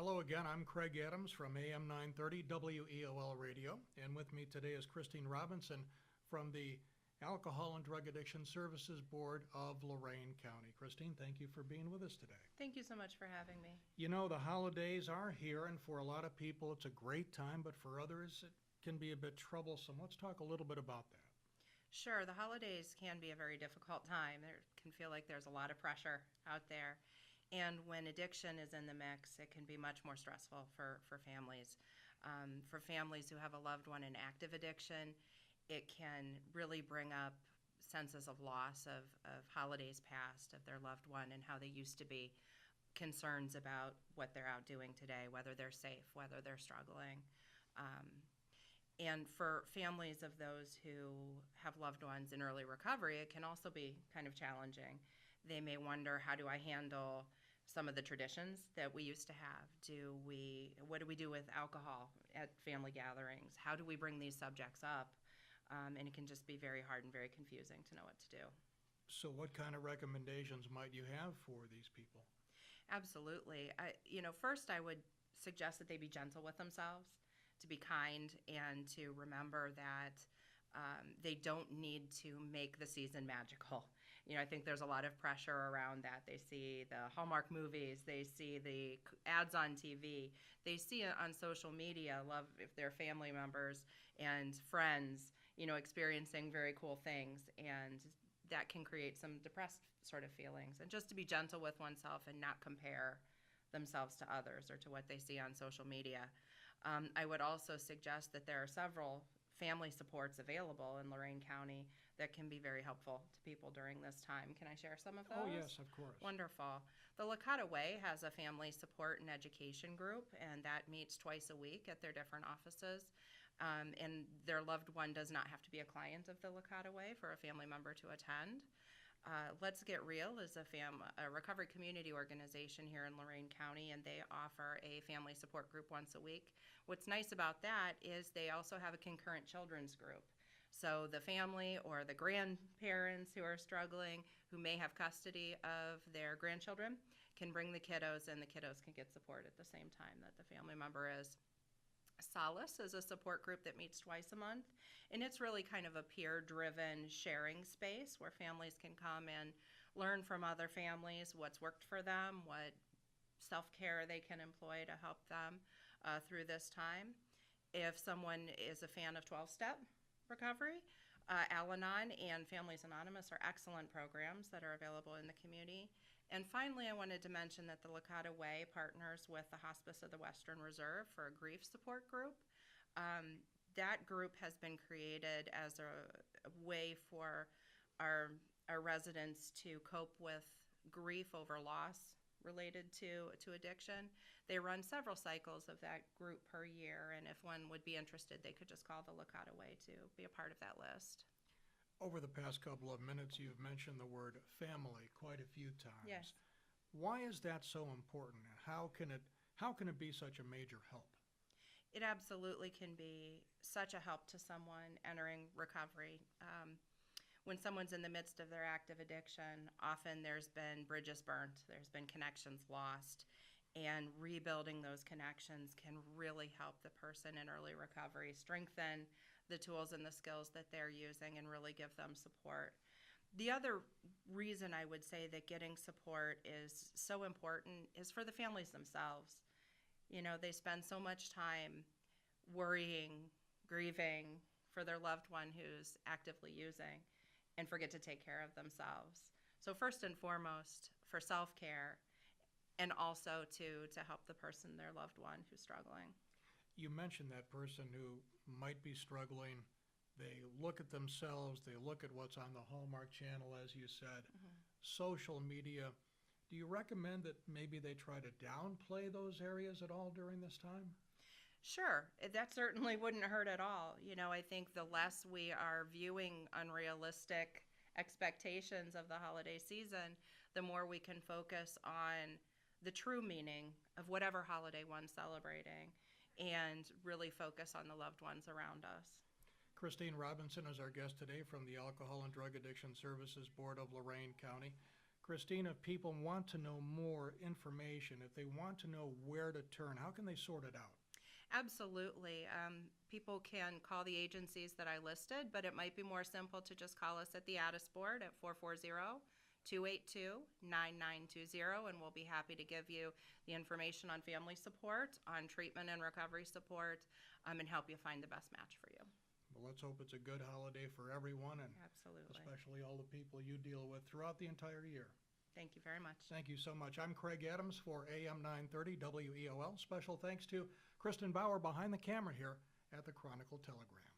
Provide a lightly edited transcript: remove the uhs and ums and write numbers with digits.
Hello again, I'm Craig Adams from AM 930 WEOL Radio, and with me today is Christine Robinson from the Alcohol and Drug Addiction Services Board of Lorain County. Christine, thank you for being with us today. Thank you so much for having me. You know, the holidays are here, and for a lot of people it's a great time, but for others it can be a bit troublesome. Let's talk a little bit about that. Sure, the holidays can be a very difficult time. There can feel like there's a lot of pressure out there. And when addiction is in the mix, it can be much more stressful for families. For families who have a loved one in active addiction, it can really bring up senses of loss of holidays past, of their loved one and how they used to be, concerns about what they're out doing today, whether they're safe, whether they're struggling. And for families of those who have loved ones in early recovery, it can also be kind of challenging. They may wonder, how do I handle some of the traditions that we used to have? What do we do with alcohol at family gatherings? How do we bring these subjects up? And it can just be very hard and very confusing to know what to do. So what kind of recommendations might you have for these people? Absolutely. First I would suggest that they be gentle with themselves, to be kind, and to remember that they don't need to make the season magical. I think there's a lot of pressure around that. They see the Hallmark movies, they see the ads on TV, they see it on social media, love if they're family members and friends, experiencing very cool things, and that can create some depressed sort of feelings. And just to be gentle with oneself and not compare themselves to others or to what they see on social media. I would also suggest that there are several family supports available in Lorain County that can be very helpful to people during this time. Can I share some of those? Oh, yes, of course. Wonderful. The Lakota Way has a family support and education group, and that meets twice a week at their different offices. And their loved one does not have to be a client of the Lakota Way for a family member to attend. Let's Get Real is a recovery community organization here in Lorain County, and they offer a family support group once a week. What's nice about that is they also have a concurrent children's group. So the family or the grandparents who are struggling, who may have custody of their grandchildren, can bring the kiddos, and the kiddos can get support at the same time that the family member is. Solace is a support group that meets twice a month, and it's really kind of a peer-driven sharing space where families can come and learn from other families what's worked for them, what self-care they can employ to help them through this time. If someone is a fan of 12-step recovery, Al-Anon and Families Anonymous are excellent programs that are available in the community. And finally, I wanted to mention that the Lakota Way partners with the Hospice of the Western Reserve for a grief support group. That group has been created as a way for our residents to cope with grief over loss related to addiction. They run several cycles of that group per year, and if one would be interested, they could just call the Lakota Way to be a part of that list. Over the past couple of minutes, you've mentioned the word family quite a few times. Yes. Why is that so important, and how can it be such a major help? It absolutely can be such a help to someone entering recovery. When someone's in the midst of their active addiction, often there's been bridges burnt, there's been connections lost, and rebuilding those connections can really help the person in early recovery strengthen the tools and the skills that they're using and really give them support. The other reason I would say that getting support is so important is for the families themselves. They spend so much time worrying, grieving for their loved one who's actively using and forget to take care of themselves. So first and foremost, for self-care, and also to help the person, their loved one, who's struggling. You mentioned that person who might be struggling. They look at themselves, they look at what's on the Hallmark Channel, as you said, social media. Do you recommend that maybe they try to downplay those areas at all during this time? Sure, that certainly wouldn't hurt at all. I think the less we are viewing unrealistic expectations of the holiday season, the more we can focus on the true meaning of whatever holiday one's celebrating and really focus on the loved ones around us. Christine Robinson is our guest today from the Alcohol and Drug Addiction Services Board of Lorain County. Christine, if people want to know more information, if they want to know where to turn, how can they sort it out? Absolutely. People can call the agencies that I listed, but it might be more simple to just call us at the ADAS board at 440-282-9920, and we'll be happy to give you the information on family support, on treatment and recovery support, and help you find the best match for you. Well, let's hope it's a good holiday for everyone, and Absolutely. especially all the people you deal with throughout the entire year. Thank you very much. Thank you so much. I'm Craig Adams for AM 930 WEOL. Special thanks to Kristen Bauer behind the camera here at the Chronicle Telegram.